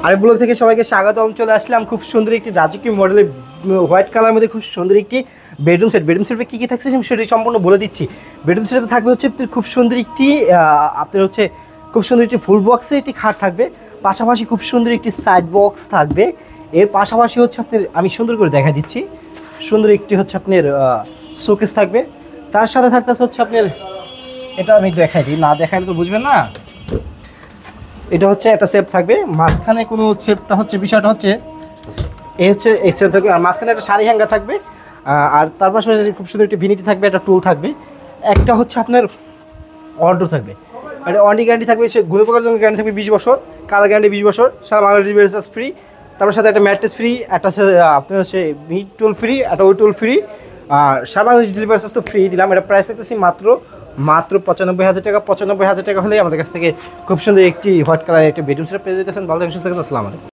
আরেক ব্লগ থেকে সবাইকে স্বাগতম। চলে আসলাম খুব সুন্দর একটি রাজকীয় মডেলের হোয়াইট কালার মধ্যে খুব সুন্দর একটি বেডরুম সেট। বেডরুম সেটে কী কী থাকছে সেটি সম্পূর্ণ বলে দিচ্ছি। বেডরুম সেটে থাকবে হচ্ছে খুব সুন্দর একটি আপনার হচ্ছে খুব সুন্দর একটি ফুল বক্সে একটি খাট থাকবে, পাশাপাশি খুব সুন্দর একটি সাইড বক্স থাকবে। এর পাশাপাশি হচ্ছে আপনার আমি সুন্দর করে দেখা দিচ্ছি, সুন্দর একটি হচ্ছে আপনার শোকেস থাকবে। তার সাথে থাকতেছে হচ্ছে আপনার, এটা আমি দেখাই দিই, না দেখাইলে তো বুঝবেন না। এটা হচ্ছে একটা শেপ থাকবে, মাঝখানে কোনো শেপটা হচ্ছে বিষয়টা হচ্ছে এই হচ্ছে এই শেপ থাকবে, আর মাঝখানে একটা শাড়ি হ্যাঙ্গার থাকবে। আর তার পাশাপাশি খুব সুন্দর একটি ভিনিটি থাকবে, একটা টুল থাকবে, একটা হচ্ছে আপনার অর্ডার থাকবে। একটা ওয়ারেন্টি গ্যারান্টি থাকবে, সে ঘুরে পোকার জন্য গ্যারান্টি থাকবে 20 বছর, কালার গ্যারান্টি 20 বছর, সারা বাংলা ডেলিভারি চার্জ ফ্রি। তারপর সাথে একটা ম্যাট্রেস ফ্রি, একটা আপনার হচ্ছে হিট টুল ফ্রি, একটা ওই টুল ফ্রি, আর সারা বাংলাদেশ ডেলিভারি চার্জ তো ফ্রি দিলাম। এটা প্রাইস থাকতেছি মাত্র 95,000 টাকা। 95,000 টাকা হলে আমাদের কাছ থেকে খুব সুন্দর একটি হোয়াইট কালারের একটা বেডরুম সেট পেয়ে যেতেছেন। ভালো থাকবেন, সুস্থ থাকবেন, আসসালামু আলাইকুম।